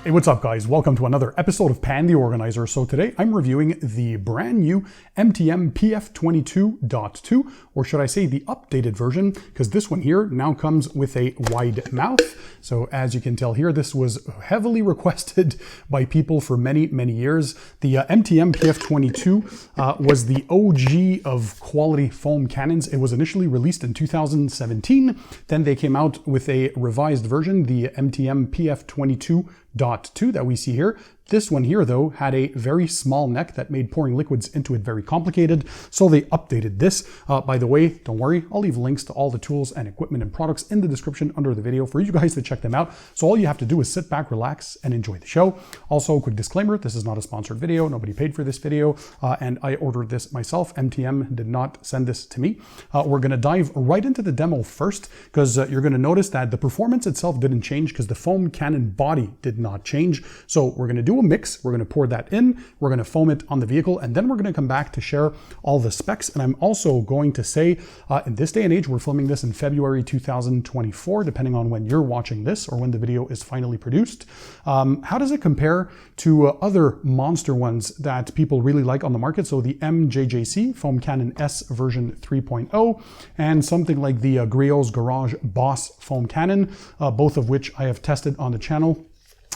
Hey, what's up guys? Welcome to another episode of Pan the Organizer. So today I'm reviewing the brand new MTM PF22.2, or should I say the updated version, because this one here now comes with a wide mouth. So as you can tell here, this was heavily requested by people for many, many years. The MTM PF22 was the OG of quality foam cannons. It was initially released in 2017. Then they came out with a revised version, the MTM PF22.2 that we see here. This one here, though, had a very small neck that made pouring liquids into it very complicated, so they updated this. By the way, don't worry, I'll leave links to all the tools and equipment and products in the description under the video for you guys to check them out. So all you have to do is sit back, relax, and enjoy the show. Also, quick disclaimer, this is not a sponsored video. Nobody paid for this video, and I ordered this myself. MTM did not send this to me. We're going to dive right into the demo first, because you're going to notice that the performance itself didn't change because the foam cannon body did not change. So we're going to do a mix. We're going to pour that in, we're going to foam it on the vehicle, and then we're going to come back to share all the specs. And I'm also going to say, in this day and age, we're filming this in February 2024, depending on when you're watching this or when the video is finally produced. How does it compare to other monster ones that people really like on the market? So the MJJC Foam Cannon S version 3.0 and something like the Griot's Garage Boss Foam Cannon, both of which I have tested on the channel,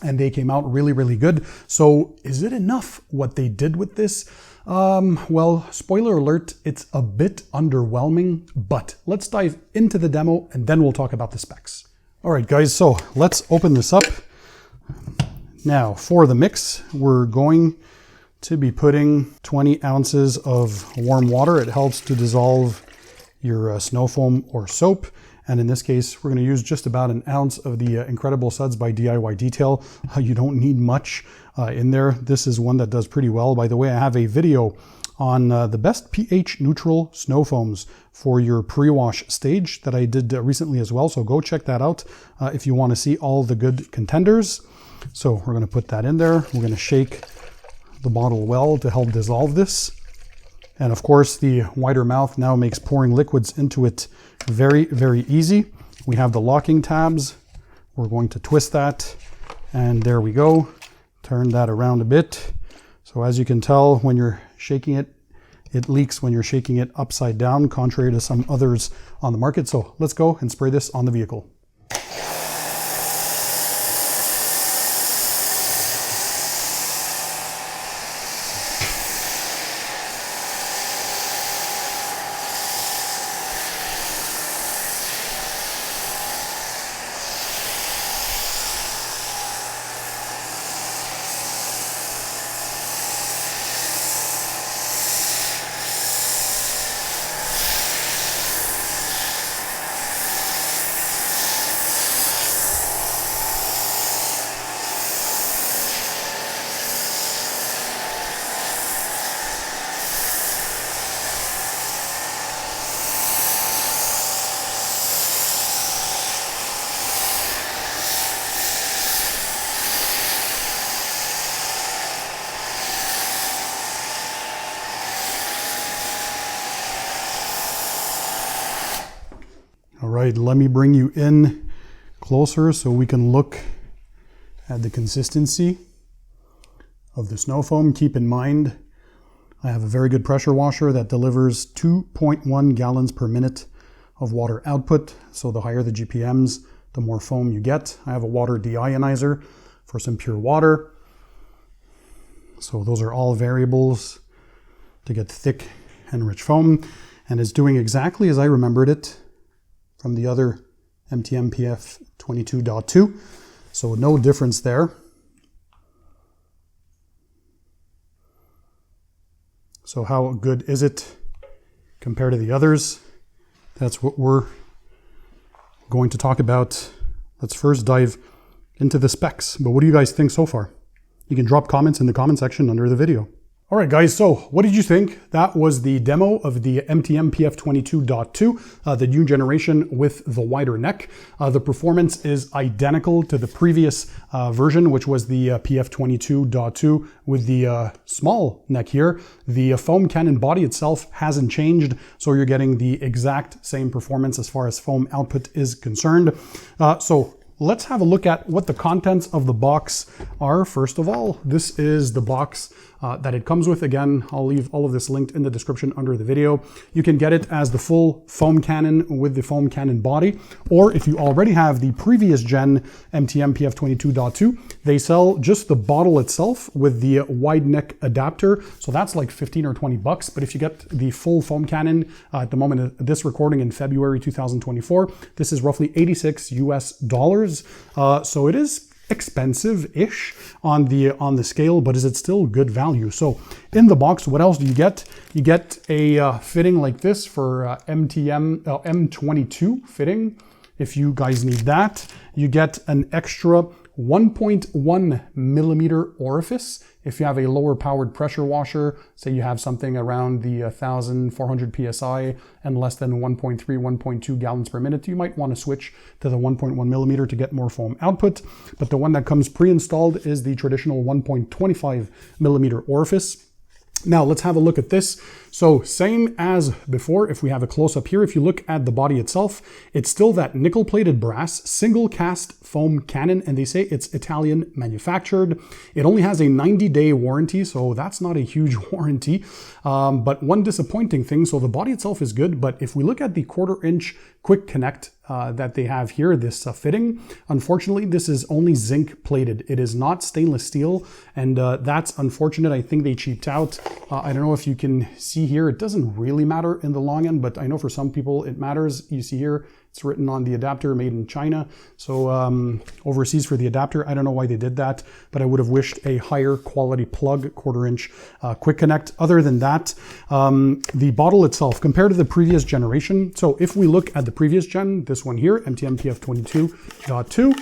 and they came out really, really good. So is it enough what they did with this? Well, spoiler alert, it's a bit underwhelming, but let's dive into the demo and then we'll talk about the specs. All right, guys, so let's open this up. Now for the mix, we're going to be putting 20 ounces of warm water. It helps to dissolve your snow foam or soap. And in this case, we're going to use just about an ounce of the Incredible Suds by DIY Detail. You don't need much in there. This is one that does pretty well. By the way, I have a video on the best pH neutral snow foams for your pre-wash stage that I did recently as well. So go check that out if you want to see all the good contenders. So we're going to put that in there. We're going to shake the bottle well to help dissolve this. And of course, the wider mouth now makes pouring liquids into it very, very easy. We have the locking tabs. We're going to twist that, and there we go. Turn that around a bit. So as you can tell, when you're shaking it, it leaks when you're shaking it upside down, contrary to some others on the market. So let's go and spray this on the vehicle. All right, let me bring you in closer so we can look at the consistency of the snow foam. Keep in mind, I have a very good pressure washer that delivers 2.1 gallons per minute of water output. So the higher the GPMs, the more foam you get. I have a water deionizer for some pure water. So those are all variables to get thick and rich foam. And it's doing exactly as I remembered it from the other MTM PF22.2. So no difference there. So how good is it compared to the others? That's what we're going to talk about. Let's first dive into the specs. But what do you guys think so far? You can drop comments in the comment section under the video. All right, guys, so what did you think? That was the demo of the MTM PF22.2, the new generation with the wider neck. The performance is identical to the previous version, which was the PF22.2 with the small neck here. The foam cannon body itself hasn't changed, so you're getting the exact same performance as far as foam output is concerned. So let's have a look at what the contents of the box are. First of all, this is the box that it comes with. Again, I'll leave all of this linked in the description under the video. You can get it as the full foam cannon with the foam cannon body, or if you already have the previous gen MTM PF22.2, they sell just the bottle itself with the wide neck adapter. So that's like 15 or 20 bucks. But if you get the full foam cannon at the moment of this recording in February 2024, this is roughly $86 US. So it is expensive-ish on the scale, but is it still good value? So in the box, what else do you get? You get a fitting like this for MTM M22 fitting, if you guys need that. You get an extra 1.1 millimeter orifice if you have a lower powered pressure washer. Say you have something around the 1400 psi and less than 1.3, 1.2 gallons per minute, you might want to switch to the 1.1 millimeter to get more foam output. But the one that comes pre-installed is the traditional 1.25 millimeter orifice. Now let's have a look at this. So same as before, if we have a close up here, if you look at the body itself, it's still that nickel plated brass single cast foam cannon, and they say it's Italian manufactured. It only has a 90-day warranty, so that's not a huge warranty. But one disappointing thing, so the body itself is good, but if we look at the 1/4 inch quick connect that they have here, this fitting, unfortunately, this is only zinc plated. It is not stainless steel, and that's unfortunate. I think they cheaped out. I don't know if you can see here, it doesn't really matter in the long end, but I know for some people it matters. You see here, it's written on the adapter, made in China. So overseas for the adapter, I don't know why they did that, but I would have wished a higher quality plug, 1/4 inch quick connect. Other than that, the bottle itself, compared to the previous generation. So if we look at the previous gen, this one here, MTM PF22.2,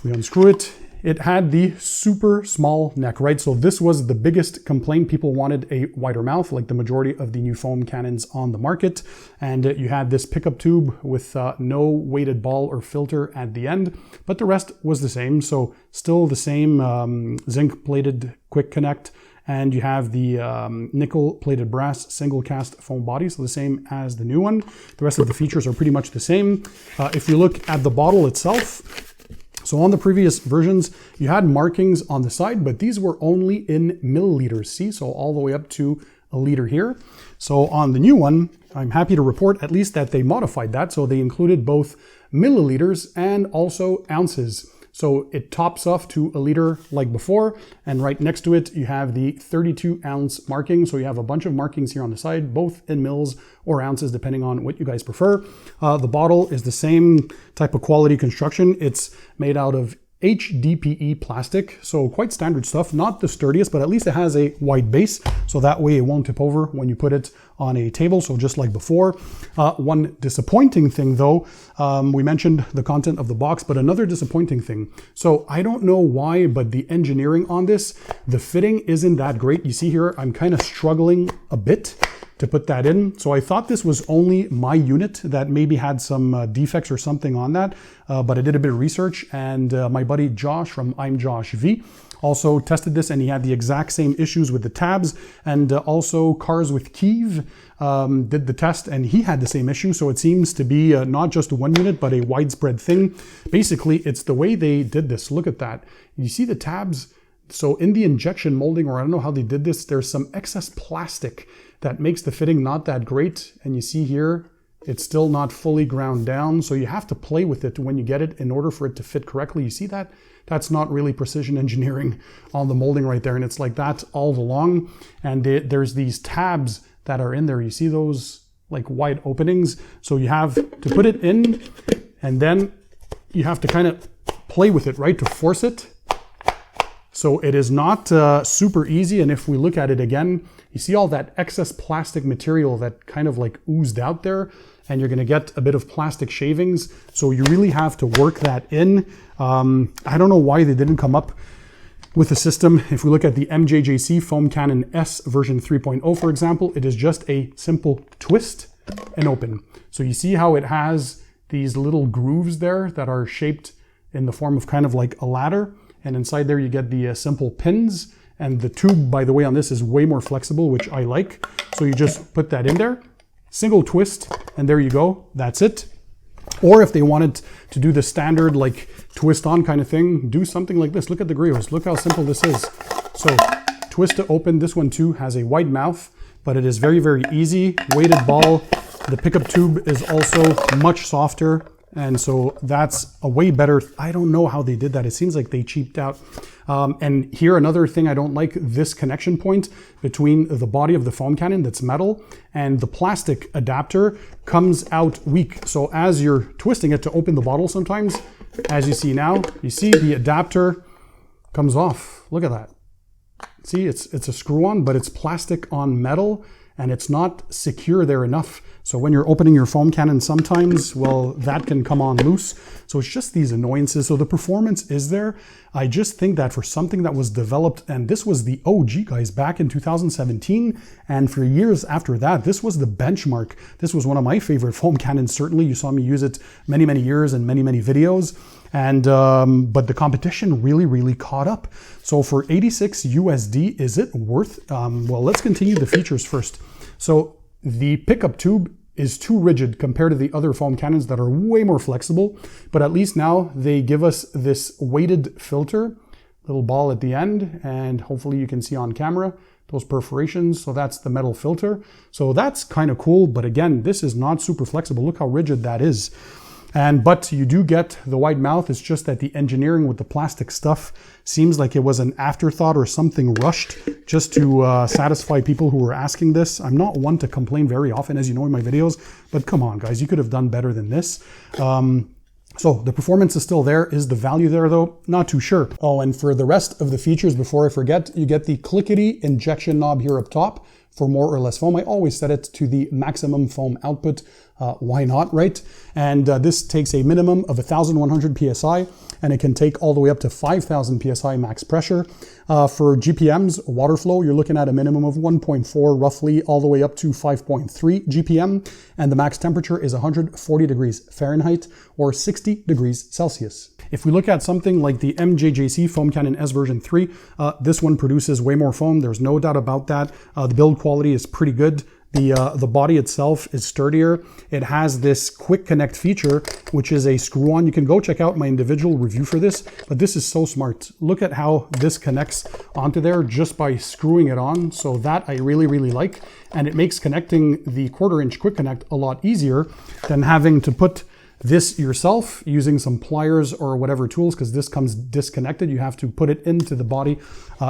we unscrew it. It had the super small neck, right? So this was the biggest complaint. People wanted a wider mouth, like the majority of the new foam cannons on the market. And you had this pickup tube with no weighted ball or filter at the end, but the rest was the same. So still the same zinc plated quick connect. And you have the nickel plated brass single cast foam body, so the same as the new one. The rest of the features are pretty much the same. If you look at the bottle itself, so on the previous versions, you had markings on the side, but these were only in milliliters, see? So all the way up to a liter here. So on the new one, I'm happy to report at least that they modified that. So they included both milliliters and also ounces. So it tops off to a liter like before, and right next to it, you have the 32 ounce marking. So you have a bunch of markings here on the side, both in mils or ounces, depending on what you guys prefer. The bottle is the same type of quality construction. It's made out of HDPE plastic, so quite standard stuff, not the sturdiest, but at least it has a wide base, so that way it won't tip over when you put it on a table, so just like before. One disappointing thing though, we mentioned the content of the box, but another disappointing thing. So I don't know why, but the engineering on this, the fitting isn't that great. You see here, I'm kind of struggling a bit to put that in. So I thought this was only my unit that maybe had some defects or something on that, but I did a bit of research, and my buddy Josh from I'm Josh V also tested this, and he had the exact same issues with the tabs, and also Cars with Kiev did the test, and he had the same issue. So it seems to be not just one unit, but a widespread thing. Basically, it's the way they did this. Look at that. You see the tabs? So in the injection molding, or I don't know how they did this, there's some excess plastic that makes the fitting not that great. And you see here, it's still not fully ground down. So you have to play with it when you get it in order for it to fit correctly. You see that? That's not really precision engineering on the molding right there. And it's like that all along. And there's these tabs that are in there. You see those like wide openings. So you have to put it in, and then you have to kind of play with it, right? To force it. So it is not super easy. And if we look at it again, you see all that excess plastic material that kind of like oozed out there, and you're gonna get a bit of plastic shavings. So you really have to work that in. I don't know why they didn't come up with a system. If we look at the MJJC Foam Cannon S version 3.0, for example, it is just a simple twist and open. So you see how it has these little grooves there that are shaped in the form of kind of like a ladder. And inside there you get the simple pins, and the tube, by the way, on this is way more flexible, which I like. So you just put that in there, single twist, and there you go, that's it. Or if they wanted to do the standard like twist on kind of thing, do something like this. Look at the grills. Look how simple this is. So twist to open. This one too has a wide mouth, but it is very, very easy. Weighted ball. The pickup tube is also much softer. And so that's a way better. I don't know how they did that. It seems like they cheaped out. And here, another thing I don't like, this connection point between the body of the foam cannon that's metal and the plastic adapter comes out weak. So as you're twisting it to open the bottle sometimes, as you see now, you see the adapter comes off. Look at that. See, it's a screw on, but it's plastic on metal and it's not secure there enough. So when you're opening your foam cannon sometimes, well, that can come on loose. So it's just these annoyances. So the performance is there. I just think that for something that was developed, and this was the OG, guys, back in 2017, and for years after that, this was the benchmark. This was one of my favorite foam cannons, certainly. You saw me use it many, many years and many, many videos. And but the competition really caught up. So for 86 USD, is it worth? Well, let's continue the features first. So the pickup tube is too rigid compared to the other foam cannons that are way more flexible, but at least now they give us this weighted filter, little ball at the end, and hopefully you can see on camera those perforations. So that's the metal filter. So that's kind of cool, but again, this is not super flexible. Look how rigid that is. But you do get the wide mouth. It's just that the engineering with the plastic stuff seems like it was an afterthought or something rushed just to satisfy people who were asking this. I'm not one to complain very often, as you know in my videos, but come on, guys, you could have done better than this. So the performance is still there. Is the value there though? Not too sure. Oh, and for the rest of the features, before I forget, you get the clickety injection knob here up top for more or less foam. I always set it to the maximum foam output. Why not, right? And this takes a minimum of 1,100 PSI, and it can take all the way up to 5,000 PSI max pressure. For GPMs, water flow, you're looking at a minimum of 1.4 roughly, all the way up to 5.3 GPM. And the max temperature is 140 degrees Fahrenheit or 60 degrees Celsius. If we look at something like the MJJC Foam Cannon S version 3, this one produces way more foam. There's no doubt about that. The build quality is pretty good. The body itself is sturdier. It has this quick connect feature, which is a screw on. You can go check out my individual review for this, but this is so smart. Look at how this connects onto there just by screwing it on. So that I really like. And it makes connecting the 1/4 inch quick connect a lot easier than having to put this yourself using some pliers or whatever tools, because this comes disconnected. You have to put it into the body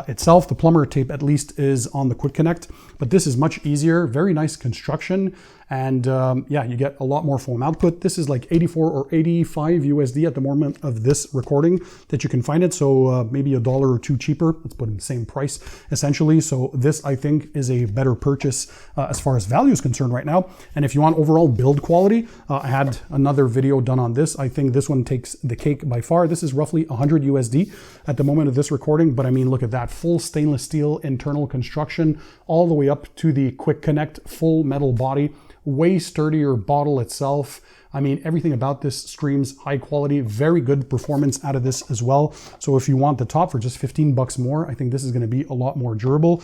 itself. The plumber tape at least is on the quick connect, but this is much easier. Very nice construction. And yeah, you get a lot more foam output. This is like 84 or 85 USD at the moment of this recording that you can find it. So maybe $1 or $2 cheaper. Let's put in the same price essentially. So this I think is a better purchase as far as value is concerned right now. And if you want overall build quality, I had another video done on this. I think this one takes the cake by far. This is roughly 100 USD at the moment of this recording. But I mean, look at that full stainless steel internal construction all the way up to the quick connect, full metal body. Way sturdier bottle itself. I mean, everything about this screams high quality, very good performance out of this as well. So if you want the top for just 15 bucks more, I think this is going to be a lot more durable.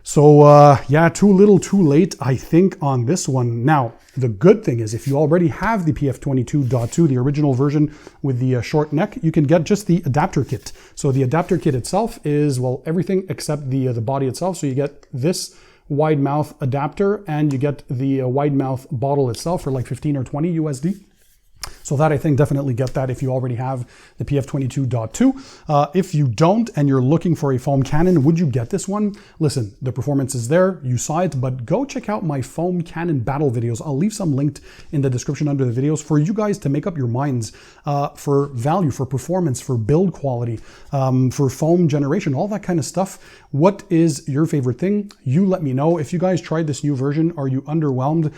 So yeah, too little, too late, I think, on this one. Now, the good thing is if you already have the PF22.2, the original version with the short neck, you can get just the adapter kit. So the adapter kit itself is, well, everything except the body itself. So you get this wide mouth adapter and you get the wide mouth bottle itself for like 15 or 20 USD. So that I think definitely get that if you already have the PF22.2. If you don't and you're looking for a foam cannon, would you get this one? Listen, the performance is there, you saw it, but go check out my foam cannon battle videos. I'll leave some linked in the description under the videos for you guys to make up your minds for value, for performance, for build quality, for foam generation, all that kind of stuff. What is your favorite thing? You let me know. If you guys tried this new version, are you underwhelmed?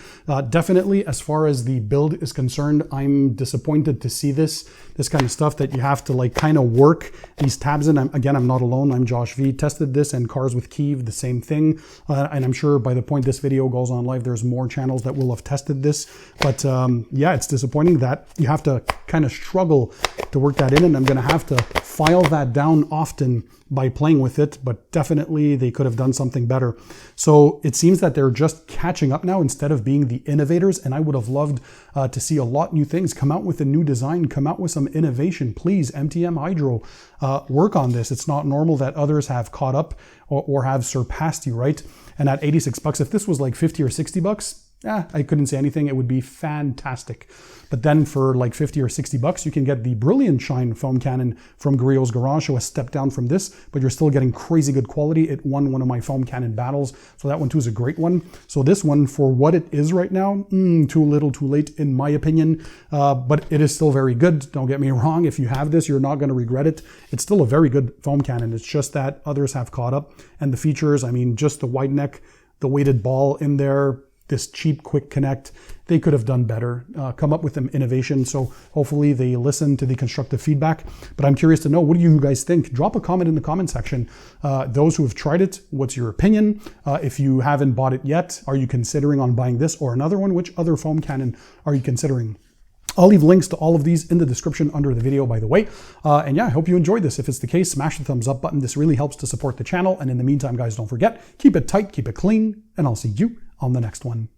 Definitely, as far as the build is concerned, I'm I'm disappointed to see this kind of stuff that you have to like kind of work these tabs in. Again, I'm not alone. I'm Josh V. Tested this, and Cars with Kiev, the same thing. And I'm sure by the point this video goes on live, there's more channels that will have tested this. But yeah, it's disappointing that you have to kind of struggle to work that in, and I'm going to have to file that down often by playing with it, but definitely they could have done something better. So it seems that they're just catching up now instead of being the innovators, and I would have loved to see a lot new things, come out with a new design, come out with some innovation. Please, MTM Hydro, work on this. It's not normal that others have caught up or have surpassed you, right? And at 86 bucks, if this was like 50 or 60 bucks, I couldn't say anything. It would be fantastic. But then for like 50 or 60 bucks, you can get the Brilliant Shine foam cannon from Grillo's Garage. So a step down from this, but you're still getting crazy good quality. It won one of my foam cannon battles. So that one too is a great one. So this one, for what it is right now, too little, too late in my opinion. But it is still very good. Don't get me wrong. If you have this, you're not going to regret it. It's still a very good foam cannon. It's just that others have caught up. And the features, I mean, just the wide neck, the weighted ball in there, this cheap quick connect, they could have done better, come up with some innovation. So hopefully they listen to the constructive feedback. But I'm curious to know, what do you guys think? Drop a comment in the comment section. Those who have tried it, what's your opinion? If you haven't bought it yet, are you considering on buying this or another one? Which other foam cannon are you considering? I'll leave links to all of these in the description under the video, by the way. And yeah, I hope you enjoyed this. If it's the case, smash the thumbs up button. This really helps to support the channel. And in the meantime, guys, don't forget, keep it tight, keep it clean, and I'll see you on the next one.